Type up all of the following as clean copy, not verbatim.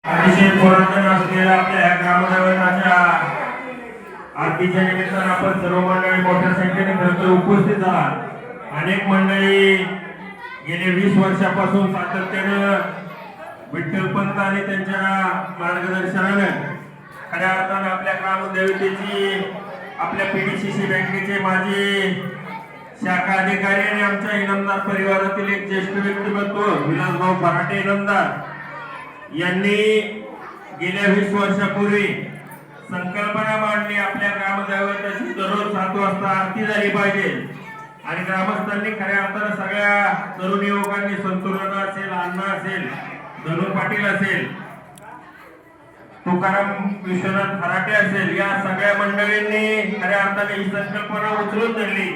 अतिशय पुरातन असलेल्या आपल्या ह्या ग्रामदैवताच्या आरतीच्या निमित्तानं आपण सर्व मंडळी मोठ्या संख्येने खरंतर उपस्थित आहात। अनेक मंडळी गेले 20 वर्षापासून सातत्यानं विठ्ठलपंत आणि त्यांच्या मार्गदर्शनानं खऱ्या अर्थानं आपल्या ग्रामदेवतेची आपल्या पीडीसीसी बँकेचे माजी शाखा अधिकारी आणि आमच्या इनामदार परिवारातील एक ज्येष्ठ व्यक्तिमत्व विलासभाऊ फराटे इनामदार यांनी गेल्या 20 वर्षापूर्वी संकल्पना मांडली। आपल्या ग्रामदैवताची दररोज 7 वाजता आरती झाली पाहिजे आणि ग्रामस्थांनी खऱ्या अर्थानं सगळ्या तरुण युवकांनी संतुलन असेल, अण्णा असेल, धनु पाटील असेल, तुकाराम विश्वनाथ फराटे असेल, या सगळ्या मंडळींनी खऱ्या अर्थाने ही संकल्पना उचलून धरली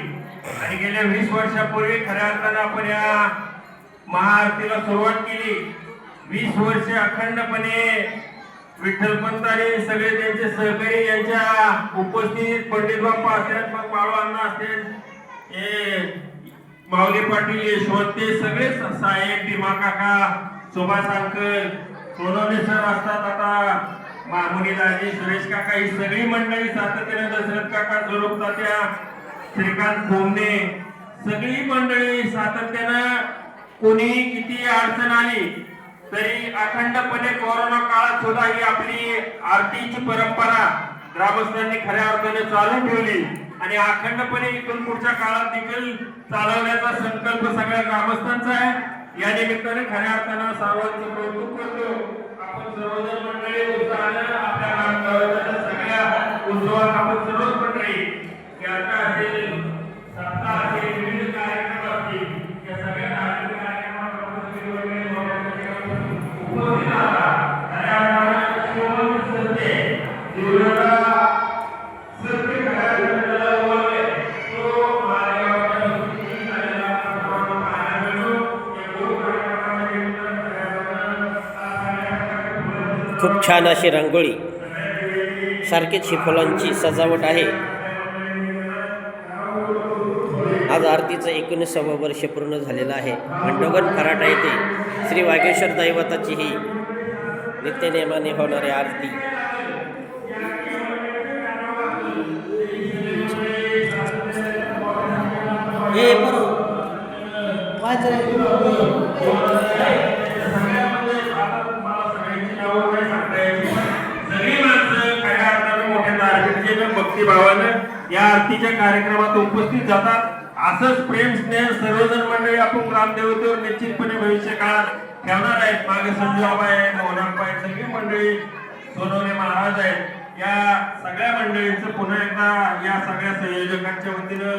आणि गेल्या 20 वर्षापूर्वी खऱ्या अर्थाने आपण या महाआरतीला सुरुवात केली। 20 वर्ष अखंडपणे विठ्ठलपंत आणि सगळे त्यांचे सहकारी यांच्या उपस्थितीत पंडित बाप्पा असतील, मग बाळवांना असतील, हे माऊली पाटील, यशवंत, सगळे साहेब, भीमा काका, सुभाष अंकल, सोनवणे सर असतात, आता मामुनी दाजी, सुरेश काका, ही सगळी मंडळी सातत्याने, दशरथ काका, स्वरूप तात्या, श्रीकांत भोमने, सगळी मंडळी सातत्यानं कोणी किती अडचण आली तरी अखंडपणे कोरोना काळात सुद्धा ही आपली आरतीची परंपरा ग्रामस्थांनी खऱ्या अर्थाने चालू ठेवली आणि अखंडपणे इथून पुढच्या काळात देखील चालवण्याचा संकल्प सगळ्या ग्रामस्थांचा आहे। या निमित्ताने खऱ्या अर्थानं सर्वांचं कौतुक करतो। आपण सर्वजण मंडळी उत्साहानं आपल्या ग्रामदेवताच्या सगळ्या उत्सवात आपण सर्वच मंडळी याचा असेल, सप्ताह असेल, विविध कार्यक्रम असतील, या सगळ्या धार्मिक कार्यक्रमात उपस्थित आहात। खऱ्या अर्थानं शिवमंत सत्य जीवनाला सत्य खऱ्या अर्थानं ओळखले तो मालेगावच्या सुट्टी झालेला सर्वांना पाहायला मिळतो। या गुरु कार्यक्रमाच्या निमित्तानं खऱ्या अर्थानं खूप छान अशी रांगोळी सारखीच ही फुलांची सजावट आहे। आज आरतीचं 19वे वर्ष पूर्ण झालेलं आहे। मंडोगण फराटा येथे श्री वागेश्वर दैवताची ही नित्यनेमाने होणारी आरती भक्तिभावानं या आरतीच्या कार्यक्रमात उपस्थित जातात। असंच प्रेम स्नेह सर्वजण मंडळी आपण ग्रामदेवतेवर निश्चितपणे भविष्य काळात ठेवणार आहेत। मागे संजूबाई आहे, मोहनाबाई, सगळी मंडळी, सोनवणे महाराज आहेत, या सगळ्या मंडळींचं पुन्हा एकदा या सगळ्या संयोजकांच्या वतीनं